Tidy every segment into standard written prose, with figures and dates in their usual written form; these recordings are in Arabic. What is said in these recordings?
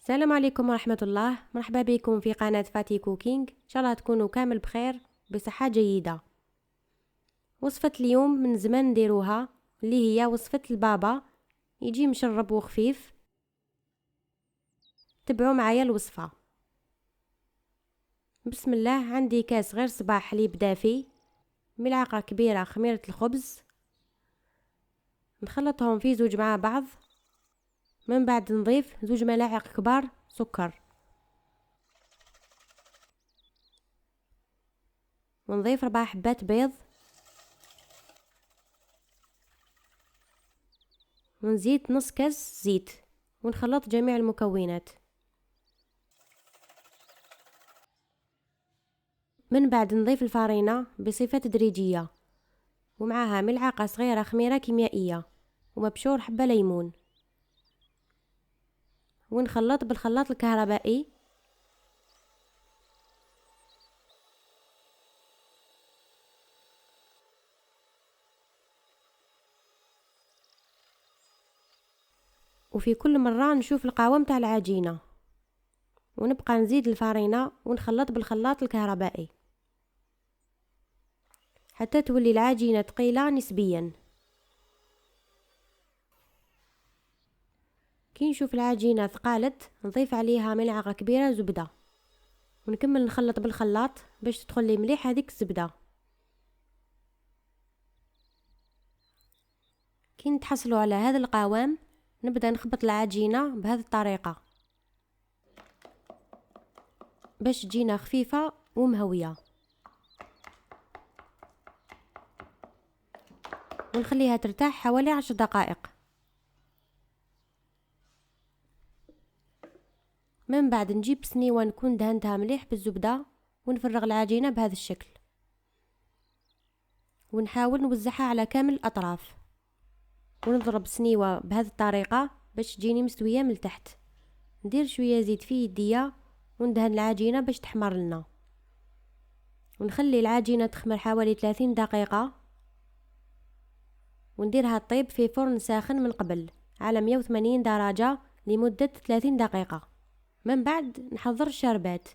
السلام عليكم ورحمة الله. مرحبا بكم في قناة فاتي كوكينج. إن شاء الله تكونوا كامل بخير بصحة جيدة. وصفة اليوم من زمان نديروها، اللي هي وصفة البابا، يجي مشرب وخفيف. تبعوا معايا الوصفة. بسم الله. عندي كاس غير صباع حليب دافي، ملعقة كبيرة خميرة الخبز، نخلطهم في زوج مع بعض. من بعد نضيف 2 ملاعق كبار سكر، ونضيف 4 حبات بيض، ونزيد نص كاس زيت، ونخلط جميع المكونات. من بعد نضيف الفارينة بصفة تدريجية، ومعها ملعقة صغيرة خميرة كيميائية ومبشور حبة ليمون، ونخلط بالخلاط الكهربائي. وفي كل مرة نشوف القوام تاع العجينة، ونبقى نزيد الفارينة ونخلط بالخلاط الكهربائي حتى تولي العجينة ثقيلة نسبيا. كي نشوف العجينة ثقالت نضيف عليها ملعقة كبيرة زبدة، ونكمل نخلط بالخلاط باش تدخل لي مليح هذيك الزبدة. كي نتحصلوا على هذا القوام نبدأ نخبط العجينة بهذه الطريقة باش تجينا خفيفة ومهوية، ونخليها ترتاح حوالي 10 دقائق. من بعد نجيب سنيوة نكون دهنتها مليح بالزبدة، ونفرغ العجينة بهذا الشكل، ونحاول نوزعها على كامل الأطراف، ونضرب سنيوة بهذه الطريقة باش تجيني مستوية من التحت. ندير شوية زيت في يديا وندهن العجينة باش تحمر لنا، ونخلي العجينة تخمر حوالي 30 دقيقة، ونديرها طيب في فرن ساخن من قبل على 180 درجة لمدة 30 دقيقة. من بعد نحضر الشربات.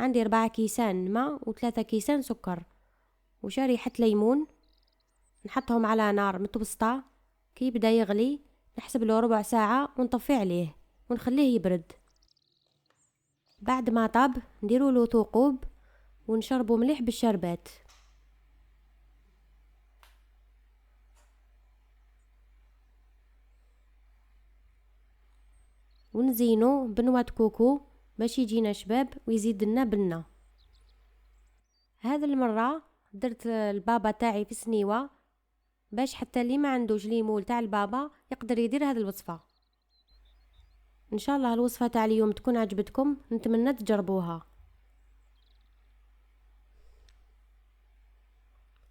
عندي 4 كيسان ماء و3 كيسان سكر وشريحة ليمون، نحطهم على نار متوسطة. كي يبدا يغلي نحسب له ربع ساعة ونطفي عليه ونخليه يبرد. بعد ما طاب نديروا له ثقوب ونشربوا مليح بالشربات. ونزينو بنوة كوكو باش يجينا شباب ويزيد لنا بنة. هذه المرة درت البابا تاعي في سنيوة باش حتى اللي ما عندوش ليمول تاع البابا يقدر يدير هذه الوصفة. ان شاء الله الوصفة تاع اليوم تكون عجبتكم، نتمنى تجربوها.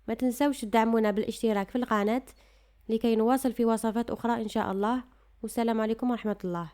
ما تنسوش تدعمونا بالاشتراك في القناة لكي نواصل في وصفات اخرى ان شاء الله. والسلام عليكم ورحمة الله.